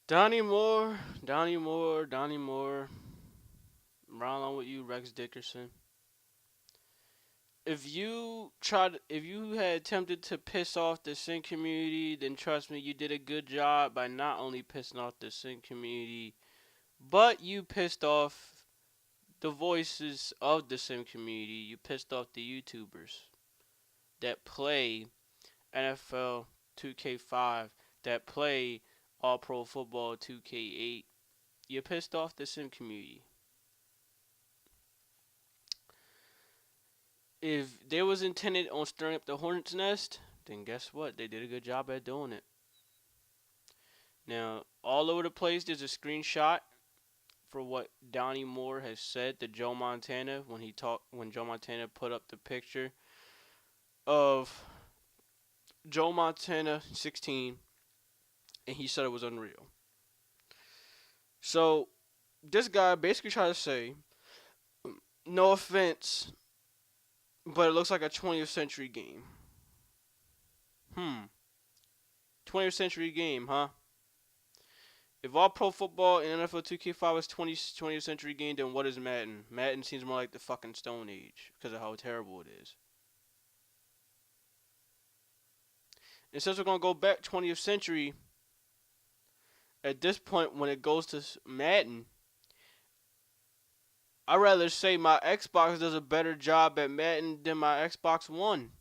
Donny Moore. Right along with you, Rex Dickerson. If you had attempted to piss off the Sin community, then trust me, you did a good job by not only pissing off the Sin community, but you pissed off the voices of the Sim community. You pissed off the YouTubers that play NFL 2K5, that play All Pro Football 2K8. You pissed off the Sim community. If they was intended on stirring up the hornet's nest, then guess what? They did a good job at doing it. Now, all over the place, there's a screenshot for what Donny Moore has said to Joe Montana when Joe Montana put up the picture of Joe Montana 16, and he said it was unreal. So this guy basically tried to say, no offense, but it looks like a 20th century game. 20th century game, huh? If all pro football and NFL 2K5 is 20th century game, then what is Madden? Madden seems more like the fucking Stone Age because of how terrible it is. And since we're gonna go back 20th century, at this point when it goes to Madden, I'd rather say my Xbox does a better job at Madden than my Xbox One.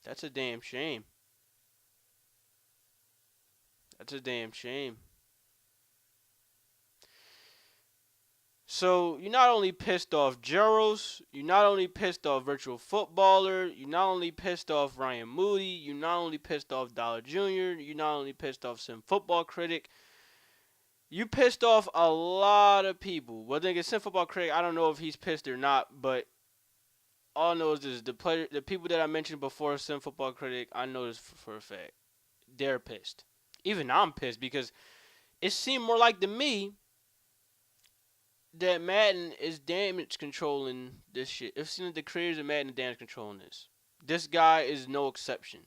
That's a damn shame. That's a damn shame. So you not only pissed off Jeros, you not only pissed off Virtual Footballer, you not only pissed off Ryan Moody, you not only pissed off Dollar Jr., you not only pissed off Sim Football Critic, you pissed off a lot of people. Well, then Sim Football Critic, I don't know if he's pissed or not, but all I know is this: the people that I mentioned before, Sim Football Critic, I know this for a fact. They're pissed. Even I'm pissed because it seemed more like to me that Madden is damage controlling this shit. It seems like the creators of Madden are damage controlling this. This guy is no exception.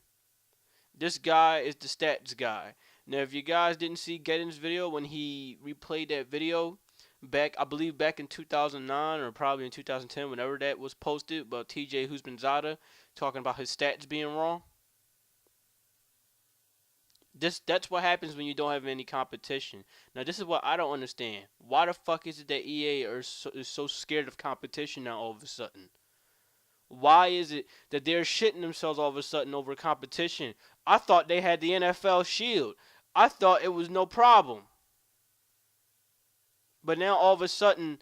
This guy is the stats guy. Now, if you guys didn't see Gettin's video when he replayed that video back, I believe back in 2009 or probably in 2010, whenever that was posted, about TJ Husbanzada talking about his stats being wrong. That's what happens when you don't have any competition. Now, this is what I don't understand. Why the fuck is it that EA is so scared of competition now all of a sudden? Why is it that they're shitting themselves all of a sudden over competition? I thought they had the NFL Shield. I thought it was no problem. But now all of a sudden,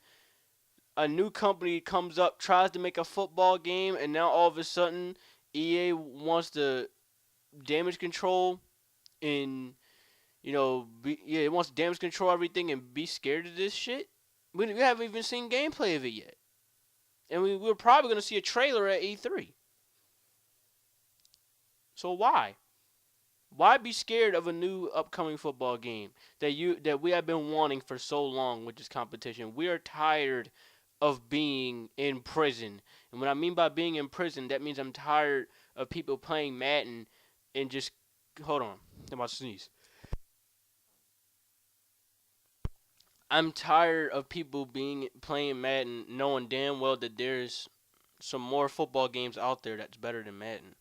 a new company comes up, tries to make a football game, and now all of a sudden, EA wants to damage control and it wants to damage control everything and be scared of this shit. We haven't even seen gameplay of it yet, and we're probably gonna see a trailer at E3. So why? Why be scared of a new upcoming football game that we have been wanting for so long with this competition? We are tired of being in prison, and what I mean by being in prison, that means I'm tired of people playing Madden and just hold on. I'm about to sneeze. I'm tired of people playing Madden knowing damn well that there's some more football games out there that's better than Madden.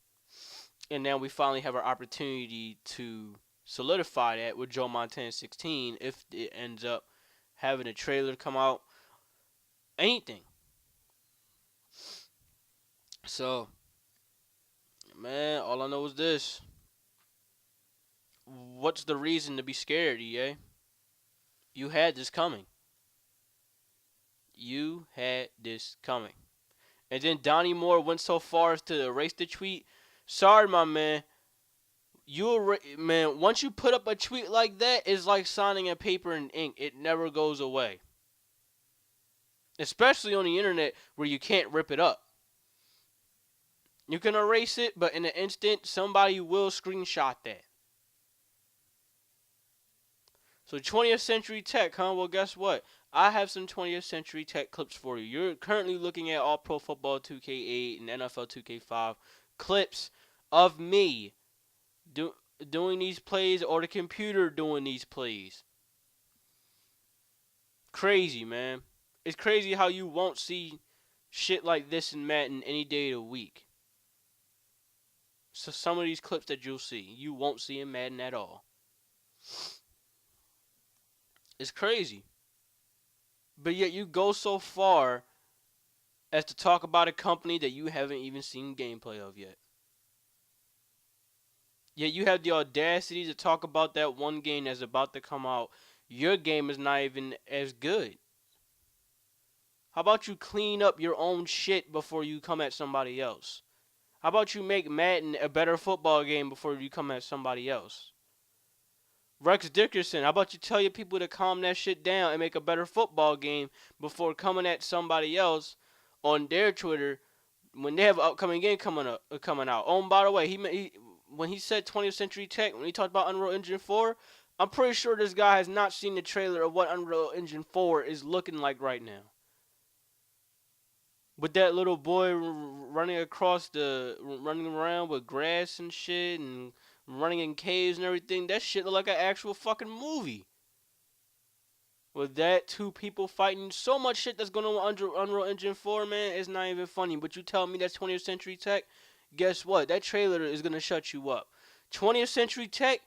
And now we finally have our opportunity to solidify that with Joe Montana 16 if it ends up having a trailer come out. Anything. So, man, all I know is this. What's the reason to be scared, EA? You had this coming. You had this coming. And then Donny Moore went so far as to erase the tweet. Sorry, my man. Man, once you put up a tweet like that, it's like signing a paper in ink. It never goes away. Especially on the internet where you can't rip it up. You can erase it, but in an instant, somebody will screenshot that. So 20th century tech, huh? Well, guess what? I have some 20th century tech clips for you. You're currently looking at All Pro Football 2K8 and NFL 2K5 clips of me doing these plays or the computer doing these plays. Crazy, man. It's crazy how you won't see shit like this in Madden any day of the week. So some of these clips that you'll see, you won't see in Madden at all. It's crazy. But yet you go so far as to talk about a company that you haven't even seen gameplay of yet. Yet you have the audacity to talk about that one game that's about to come out. Your game is not even as good. How about you clean up your own shit before you come at somebody else? How about you make Madden a better football game before you come at somebody else? Rex Dickerson, how about you tell your people to calm that shit down and make a better football game before coming at somebody else on their Twitter when they have an upcoming game coming out. Oh, and by the way, when he said 20th Century Tech, when he talked about Unreal Engine 4, I'm pretty sure this guy has not seen the trailer of what Unreal Engine 4 is looking like right now. With that little boy running around with grass and shit and running in caves and everything, that shit look like an actual fucking movie. With that, two people fighting, so much shit that's going on under Unreal Engine 4, man, it's not even funny. But you tell me that's 20th Century Tech, guess what? That trailer is going to shut you up. 20th Century Tech,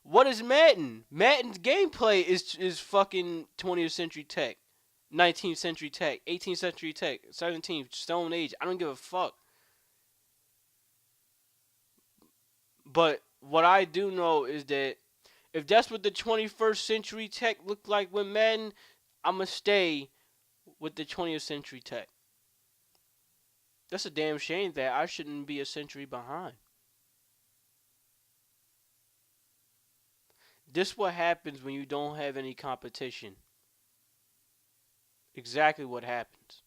what is Madden? Madden's gameplay is fucking 20th Century Tech. 19th Century Tech, 18th Century Tech, 17th, Stone Age. I don't give a fuck. But what I do know is that if that's what the 21st Century Tech looked like with Madden, I'ma stay with the 20th Century Tech. That's a damn shame that I shouldn't be a century behind. This what happens when you don't have any competition. Exactly what happens.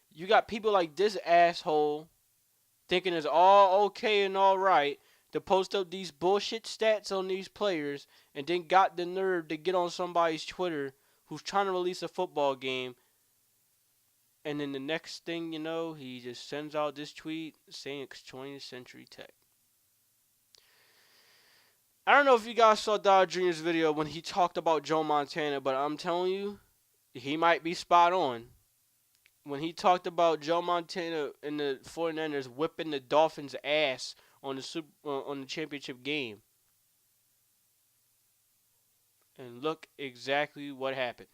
You got people like this asshole thinking it's all okay and all right to post up these bullshit stats on these players and then got the nerve to get on somebody's Twitter who's trying to release a football game, and then the next thing you know, he just sends out this tweet saying it's 20th Century Tech. I don't know if you guys saw Dollar Jr.'s video when he talked about Joe Montana, but I'm telling you, he might be spot on. When he talked about Joe Montana and the 49ers whipping the Dolphins' ass on the championship game. And look exactly what happened.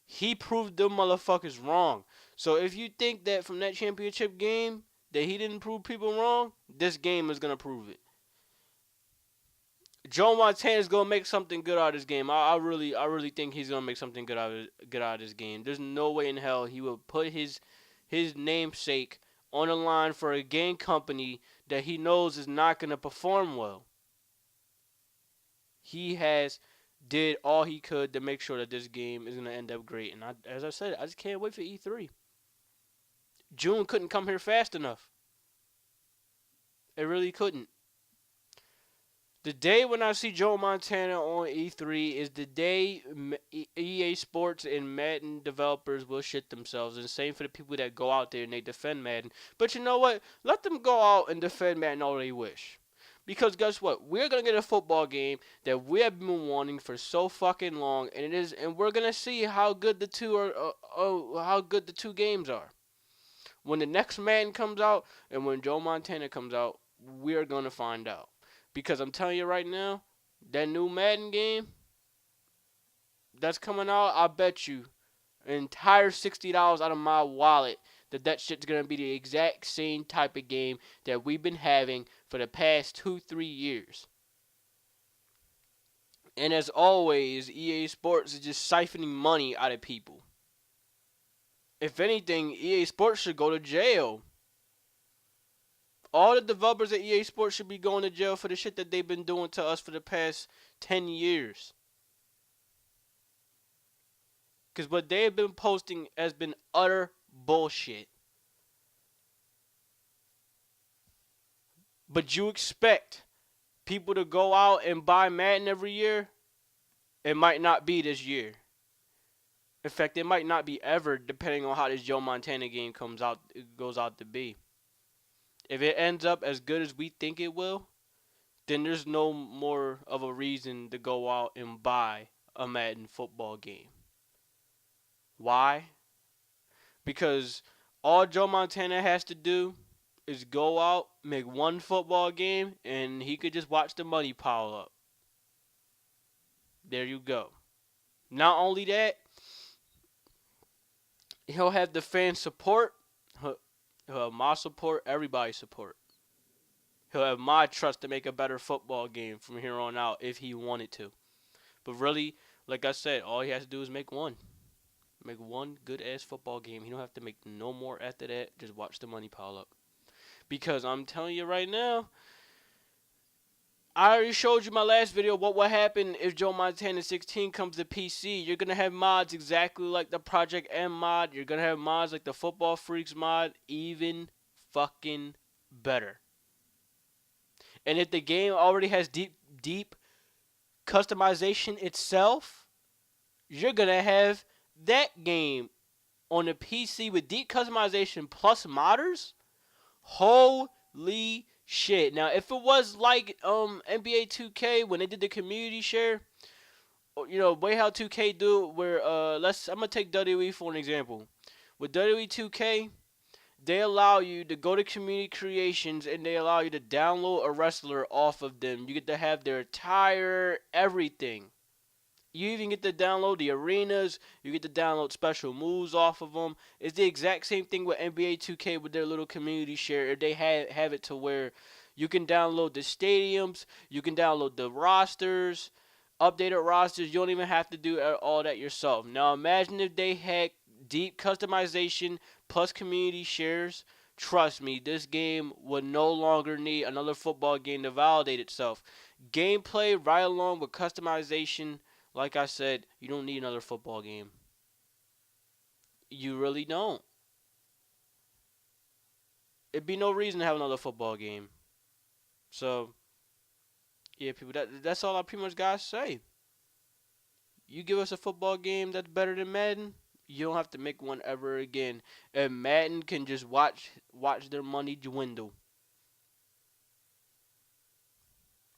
He proved them motherfuckers wrong. So if you think that from that championship game that he didn't prove people wrong, this game is gonna prove it. Joe Montana is gonna make something good out of this game. I really think he's gonna make something good out of this game. There's no way in hell he will put his namesake on the line for a game company that he knows is not gonna perform well. He has did all he could to make sure that this game is gonna end up great. And as I said, I just can't wait for E3. June couldn't come here fast enough. It really couldn't. The day when I see Joe Montana on E3 is the day EA Sports and Madden developers will shit themselves. And same for the people that go out there and they defend Madden. But you know what? Let them go out and defend Madden all they wish. Because guess what? We're gonna get a football game that we have been wanting for so fucking long, and we're gonna see how good the two games are. When the next Madden comes out and when Joe Montana comes out, we're gonna find out. Because I'm telling you right now, that new Madden game that's coming out, I bet you an entire $60 out of my wallet that shit's going to be the exact same type of game that we've been having for the past 2-3 years. And as always, EA Sports is just siphoning money out of people. If anything, EA Sports should go to jail. All the developers at EA Sports should be going to jail for the shit that they've been doing to us for the past 10 years. Because what they have been posting has been utter bullshit. But you expect people to go out and buy Madden every year? It might not be this year. In fact, it might not be ever, depending on how this Joe Montana game goes out to be. If it ends up as good as we think it will, then there's no more of a reason to go out and buy a Madden football game. Why? Because all Joe Montana has to do is go out, make one football game, and he could just watch the money pile up. There you go. Not only that, he'll have the fan support, he'll have my support, everybody's support. He'll have my trust to make a better football game from here on out if he wanted to. But really, like I said, all he has to do is make one. Make one good ass football game. He don't have to make no more after that. Just watch the money pile up. Because I'm telling you right now, I already showed you my last video what would happen if Joe Montana 16 comes to PC. You're going to have mods exactly like the Project M mod. You're going to have mods like the Football Freaks mod. Even fucking better. And if the game already has deep customization itself, you're going to have that game on the PC with deep customization plus modders. Holy shit. Now, if it was like NBA 2K when they did the community share, you know, way how 2K do it, where I'm gonna take WWE for an example. With WWE 2K, they allow you to go to community creations and they allow you to download a wrestler off of them. You get to have their attire, everything. You even get to download the arenas. You get to download special moves off of them. It's the exact same thing with NBA 2K with their little community share. They have it to where you can download the stadiums. You can download the rosters, updated rosters. You don't even have to do all that yourself. Now imagine if they had deep customization plus community shares. Trust me, this game would no longer need another football game to validate itself. Gameplay right along with customization. Like I said, you don't need another football game. You really don't. It'd be no reason to have another football game. So, yeah, people, that's all I pretty much gotta say. You give us a football game that's better than Madden, you don't have to make one ever again. And Madden can just watch their money dwindle.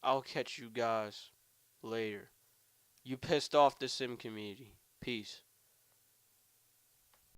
I'll catch you guys later. You pissed off the sim community. Peace.